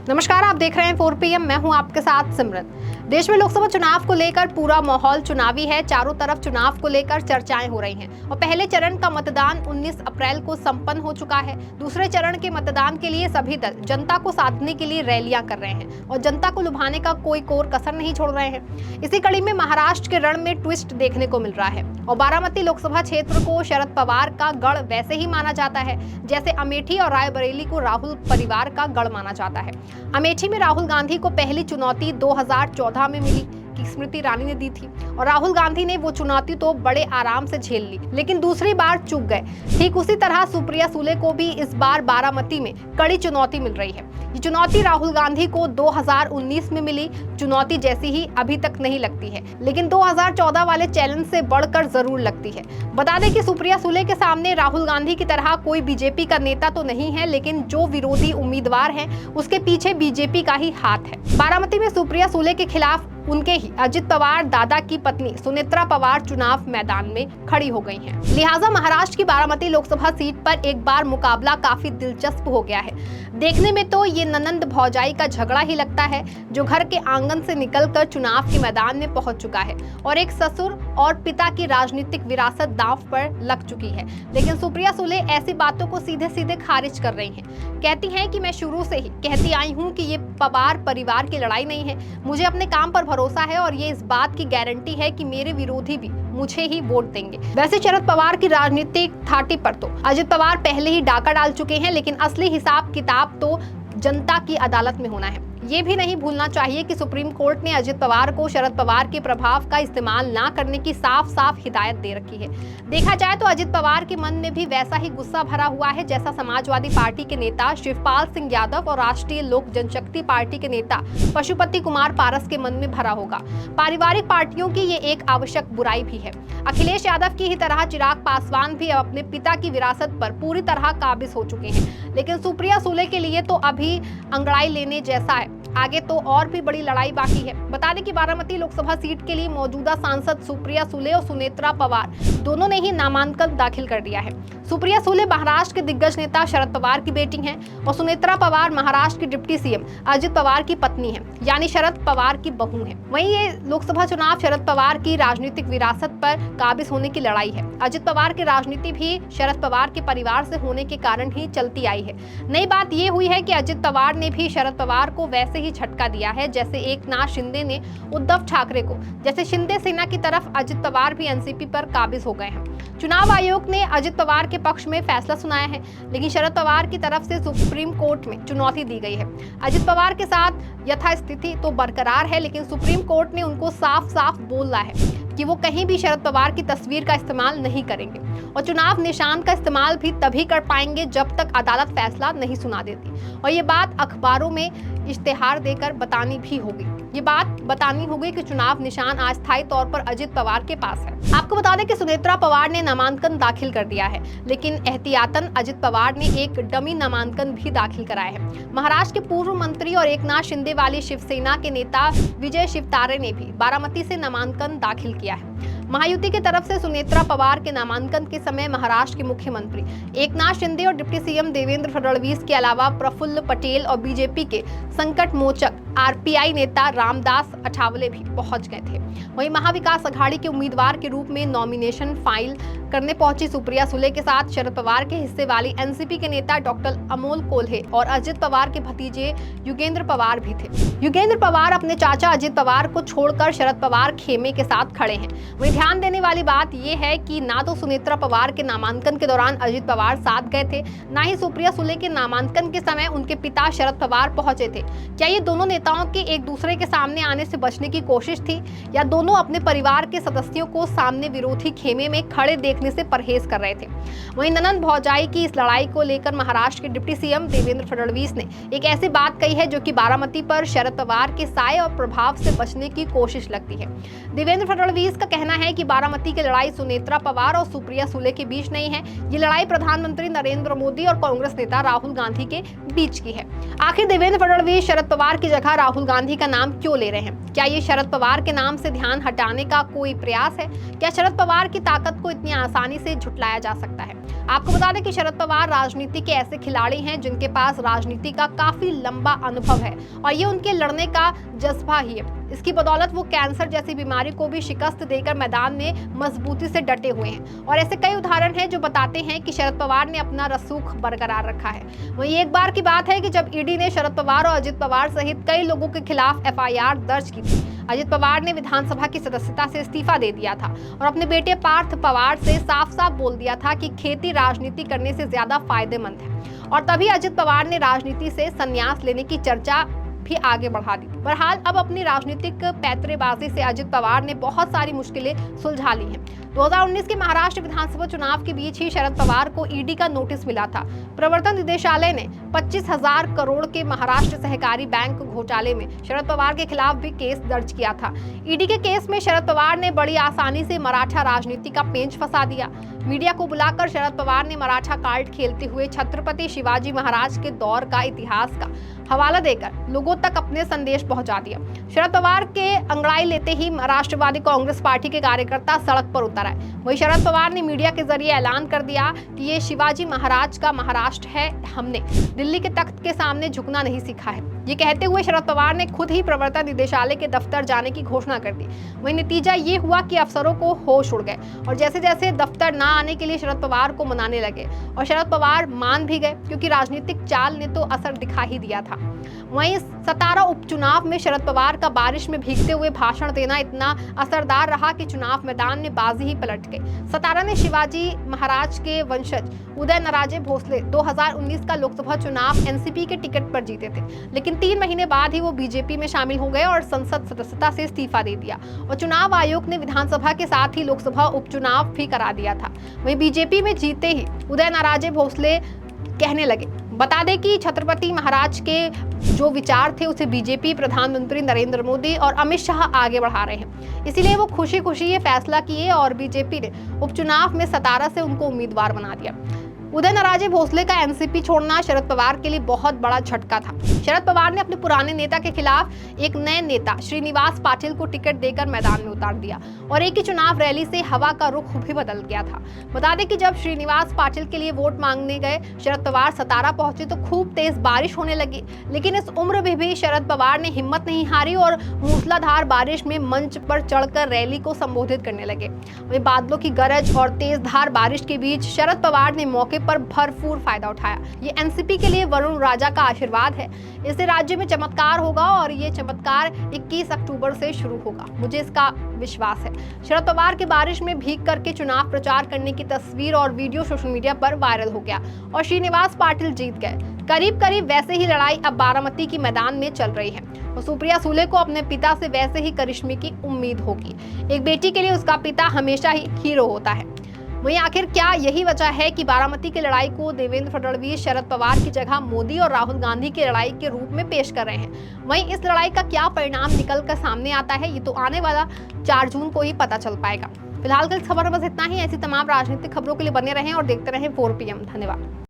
नमस्कार, आप देख रहे हैं 4 PM। मैं हूं आपके साथ सिमरन। देश में लोकसभा चुनाव को लेकर पूरा माहौल चुनावी है। चारों तरफ चुनाव को लेकर चर्चाएं हो रही हैं और पहले चरण का मतदान 19 अप्रैल को संपन्न हो चुका है। दूसरे चरण के मतदान के लिए सभी दल जनता को साधने के लिए रैलियां कर रहे हैं और जनता को लुभाने का कोई कोर कसर नहीं छोड़ रहे हैं। इसी कड़ी में महाराष्ट्र के रण में ट्विस्ट देखने को मिल रहा है और बारामती लोकसभा क्षेत्र को शरद पवार का गढ़ वैसे ही माना जाता है जैसे अमेठी और रायबरेली को राहुल परिवार का गढ़ माना जाता है। अमेठी में राहुल गांधी को पहली चुनौती 2014 में मिली कि स्मृति ईरानी ने दी थी और राहुल गांधी ने वो चुनौती तो बड़े आराम से झेल ली, लेकिन दूसरी बार चूक गए। ठीक उसी तरह सुप्रिया सुले को भी इस बार बारामती में कड़ी चुनौती मिल रही है। ये चुनौती राहुल गांधी को 2019 में मिली चुनौती जैसी ही अभी तक नहीं लगती है, लेकिन 2014 वाले चैलेंज से बढ़कर जरूर लगती है। बता दें कि सुप्रिया सुले के सामने राहुल गांधी की तरह कोई बीजेपी का नेता तो नहीं है, लेकिन जो विरोधी उम्मीदवार है उसके पीछे बीजेपी का ही हाथ है। बारामती में सुप्रिया सुले के खिलाफ उनके ही अजित पवार दादा की पत्नी सुनेत्रा पवार चुनाव मैदान में खड़ी हो गई हैं। लिहाजा महाराष्ट्र की बारामती लोकसभा सीट पर एक बार मुकाबला काफी दिलचस्प हो गया है। देखने में तो ये ननंद भौजाई का झगड़ा ही लगता है जो घर के आंगन से निकलकर चुनाव के मैदान में पहुंच चुका है और एक ससुर और पिता की राजनीतिक विरासत दांव पर लग चुकी है। लेकिन सुप्रिया सुले ऐसी बातों को सीधे सीधे खारिज कर रही हैं। कहती हैं कि मैं शुरू से ही कहती आई हूं कि ये पवार परिवार की लड़ाई नहीं है, मुझे अपने काम पर भरोसा है और ये इस बात की गारंटी है कि मेरे विरोधी भी मुझे ही वोट देंगे। वैसे शरद पवार की राजनीतिक थाटी पर तो अजित पवार पहले ही डाका डाल चुके हैं, लेकिन असली हिसाब किताब तो जनता की अदालत में होना है। ये भी नहीं भूलना चाहिए कि सुप्रीम कोर्ट ने अजित पवार को शरद पवार के प्रभाव का इस्तेमाल ना करने की साफ साफ हिदायत दे रखी है। देखा जाए तो अजित पवार के मन में भी वैसा ही गुस्सा भरा हुआ है जैसा समाजवादी पार्टी के नेता शिवपाल सिंह यादव और राष्ट्रीय लोक जनशक्ति पार्टी के नेता पशुपति कुमार पारस के मन में भरा होगा। पारिवारिक पार्टियों की ये एक आवश्यक बुराई भी है। अखिलेश यादव की ही तरह चिराग पासवान भी अपने पिता की विरासत पर पूरी तरह काबिज हो चुके हैं, लेकिन सुप्रिया सुले के लिए तो अभी अंगड़ाई लेने जैसा है। आगे तो और भी बड़ी लड़ाई बाकी है। बता दें कि बारामती लोकसभा सीट के लिए मौजूदा सांसद सुप्रिया सुले और सुनेत्रा पवार दोनों ने ही नामांकन दाखिल कर दिया है। सुप्रिया सुले महाराष्ट्र के दिग्गज नेता शरद पवार की बेटी हैं और सुनेत्रा पवार महाराष्ट्र की डिप्टी सीएम अजित पवार की पत्नी हैं, यानी शरद पवार की बहू हैं। वहीं ये लोकसभा चुनाव शरद पवार की राजनीतिक विरासत पर काबिज होने की लड़ाई है। अजित पवार की राजनीति भी शरद पवार के परिवार से होने के कारण ही चलती आई है। नई बात ये हुई है कि अजित पवार ने भी शरद पवार को वैसे ही झटका दिया है जैसे एकनाथ शिंदे ने उद्धव ठाकरे को। जैसे शिंदे सेना की तरफ अजित पवार भी एनसीपी पर काबिज हो गए हैं। चुनाव आयोग ने अजित पवार के पक्ष में फैसला सुनाया है, लेकिन शरद पवार की तरफ से सुप्रीम कोर्ट में चुनौती दी गई है। अजित पवार के साथ यथास्थिति तो बरकरार है, लेकिन सुप्रीम कोर्ट ने उनको साफ साफ बोला है कि वो कहीं भी शरद पवार की तस्वीर का इस्तेमाल नहीं करेंगे और चुनाव निशान का इस्तेमाल भी तभी कर पाएंगे जब तक अदालत फैसला नहीं सुना देती। और ये बात अखबारों में इश्तेहार देकर बतानी भी होगी। ये बात बतानी होगी कि चुनाव निशान अस्थायी तौर पर अजित पवार के पास है। आपको बता दें कि सुनेत्रा पवार ने नामांकन दाखिल कर दिया है, लेकिन एहतियातन अजित पवार ने एक डमी नामांकन भी दाखिल कराया है। महाराष्ट्र के पूर्व मंत्री और एकनाथ शिंदे वाली शिवसेना के नेता विजय शिवतारे ने भी बारामती से नामांकन दाखिल किया है। महायुति की तरफ से सुनेत्रा पवार के नामांकन के समय महाराष्ट्र के मुख्यमंत्री एकनाथ शिंदे और डिप्टी सीएम देवेंद्र फडणवीस के अलावा प्रफुल्ल पटेल और बीजेपी के संकट मोचक आरपीआई नेता रामदास अठावले भी पहुंच गए थे। वहीं महाविकास अघाड़ी के उम्मीदवार के रूप में नॉमिनेशन फाइल करने पहुंची सुप्रिया सुले के साथ शरद पवार के हिस्से वाली एनसीपी के नेता डॉक्टर अमोल कोल्हे और अजित पवार के भतीजे युगेंद्र पवार भी थे। युगेंद्र पवार अपने चाचा अजित पवार को छोड़कर शरद पवार खेमे के साथ खड़े हैं। वहीं ध्यान देने वाली बात यह है कि ना तो सुनेत्रा पवार के नामांकन के दौरान अजित पवार साथ गए थे, ना ही सुप्रिया सुले के नामांकन के समय उनके पिता शरद पवार पहुंचे थे। क्या ये दोनों नेताओं के एक दूसरे के सामने आने से बचने की कोशिश थी, या दोनों अपने परिवार के सदस्यों को सामने विरोधी खेमे में खड़े देखने से परहेज कर रहे थे? वहीं ननंद भौजाई की इस लड़ाई को लेकर महाराष्ट्र के डिप्टी सीएम देवेंद्र फडणवीस ने एक ऐसी बात कही है जो कि बारामती पर शरद पवार के साए और प्रभाव से बचने की कोशिश लगती है। देवेंद्र फडणवीस का कहना है कि बारामती की लड़ाई सुनेत्रा पवार और सुप्रिया सुले के बीच नहीं है, ये लड़ाई प्रधानमंत्री नरेंद्र मोदी और कांग्रेस नेता राहुल गांधी के बीच की है। आखिर देवेंद्र फडणवीस शरद पवार की जगह राहुल गांधी का नाम क्यों ले रहे हैं? क्या ये शरद पवार के नाम से ध्यान हटाने का कोई प्रयास है? क्या शरद पवार की ताकत को इतनी आसानी से झुटलाया जा सकता है? आपको बता दें कि शरद पवार राजनीति के ऐसे खिलाड़ी हैं जिनके पास राजनीति का काफी लंबा अनुभव है और ये उनके लड़ने का जज्बा ही है। इसकी बदौलत वो कैंसर जैसी बीमारी को भी शिकस्त देकर मैदान में मजबूती से डटे हुए हैं और ऐसे कई उदाहरण हैं जो बताते हैं कि शरद पवार ने अपना रसूख बरकरार रखा है। वहीं एक बार की बात है कि जब ईडी ने शरद पवार और अजित पवार सहित कई लोगों के खिलाफ एफआईआर दर्ज की थी। अजित पवार ने विधानसभा की सदस्यता से इस्तीफा दे दिया था और अपने बेटे पार्थ पवार से साफ साफ बोल दिया था कि खेती राजनीति करने से ज्यादा फायदेमंद है और तभी अजित पवार ने राजनीति से संन्यास लेने की चर्चा भी आगे बढ़ा दी। बहरहाल अब अपनी राजनीतिक पैतरेबाजी से अजित पवार ने बहुत सारी मुश्किलें सुलझा ली हैं। 2019 के महाराष्ट्र विधानसभा चुनाव के बीच ही शरद पवार को ईडी का नोटिस मिला था। प्रवर्तन निदेशालय ने 25,000 करोड़ के महाराष्ट्र सहकारी बैंक घोटाले में शरद पवार के खिलाफ भी केस दर्ज किया था। ईडी के केस में शरद पवार ने बड़ी आसानी से मराठा राजनीति का पेंच फंसा दिया। मीडिया को बुलाकर शरद पवार ने मराठा कार्ड खेलते हुए छत्रपति शिवाजी महाराज के दौर का इतिहास का हवाला देकर लोगों तक अपने संदेश पहुंचा दिया। शरद पवार के अंगड़ाई लेते ही राष्ट्रवादी कांग्रेस पार्टी के कार्यकर्ता सड़क पर उतर आए। वहीं शरद पवार ने मीडिया के जरिए ऐलान कर दिया कि ये शिवाजी महाराज का महाराष्ट्र है, हमने दिल्ली के तख्त के सामने झुकना नहीं सीखा है। ये कहते हुए शरद पवार ने खुद ही प्रवर्तन निदेशालय के दफ्तर जाने की घोषणा कर दी। वहीं नतीजा ये हुआ कि अफसरों को होश उड़ गए और जैसे जैसे दफ्तर ना आने के लिए शरद पवार को मनाने लगे और शरद पवार मान भी गए क्योंकि राजनीतिक चाल ने तो असर दिखा ही दिया था। वहीं सतारा उपचुनाव में शरद पवार का बारिश में भीगते हुए भाषण देना इतना असरदार रहा कि चुनाव मैदान में बाजी ही पलट गई। सतारा ने शिवाजी महाराज के वंशज उदयनराजे भोसले 2019 का लोकसभा चुनाव एनसीपी के टिकट पर जीते थे, लेकिन 3 महीने बाद ही वो बीजेपी में शामिल हो गए और संसद सदस्यता से इस्तीफा दे दिया और चुनाव आयोग ने विधानसभा के साथ ही लोकसभा उपचुनाव भी करा दिया था। वहीं बीजेपी में जीते ही उदयनराजे भोसले कहने लगे। बता दें कि छत्रपति महाराज के जो विचार थे उसे बीजेपी, प्रधानमंत्री नरेंद्र मोदी और अमित शाह आगे बढ़ा रहे हैं, इसीलिए वो खुशी खुशी ये फैसला किए और बीजेपी ने उपचुनाव में सतारा से उनको उम्मीदवार बना दिया। उदयनराजे भोसले का एनसीपी छोड़ना शरद पवार के लिए बहुत बड़ा झटका था। शरद पवार ने अपने पुराने नेता के खिलाफ एक नए नेता श्रीनिवास पाटिल को टिकट देकर मैदान में उतार दिया और एक ही चुनाव रैली से हवा का रुख भी बदल गया था। बता दें कि जब श्रीनिवास पाटिल के लिए वोट मांगने गए शरद पवार सतारा पहुंचे तो खूब तेज बारिश होने लगी, लेकिन इस उम्र में भी शरद पवार ने हिम्मत नहीं हारी और मूसलाधार बारिश में मंच पर चढ़कर रैली को संबोधित करने लगे। वहीं बादलों की गरज और तेजधार बारिश के बीच शरद पवार ने मौके पर भरपूर फायदा उठाया। ये एनसीपी के लिए वरुण राजा का आशीर्वाद है। इससे राज्य में चमत्कार होगा और ये चमत्कार 21 अक्टूबर से शुरू होगा, मुझे इसका विश्वास है। शरद पवार के बारिश में भीग करके चुनाव प्रचार करने की तस्वीर और वीडियो सोशल मीडिया पर वायरल हो गया और श्रीनिवास पाटिल जीत गए। करीब करीब वैसे ही लड़ाई अब बारामती की मैदान में चल रही है और सुप्रिया सुले को अपने पिता से वैसे ही करिश्मे की उम्मीद होगी। एक बेटी के लिए उसका पिता हमेशा ही हीरो होता है। वहीं आखिर क्या यही वजह है कि बारामती की लड़ाई को देवेंद्र फडणवीस शरद पवार की जगह मोदी और राहुल गांधी की लड़ाई के रूप में पेश कर रहे हैं? वहीं इस लड़ाई का क्या परिणाम निकल कर सामने आता है, ये तो आने वाला 4 जून को ही पता चल पाएगा। फिलहाल की खबर में बस इतना ही। ऐसी तमाम राजनीतिक खबरों के लिए बने रहें और देखते रहें 4 PM। धन्यवाद।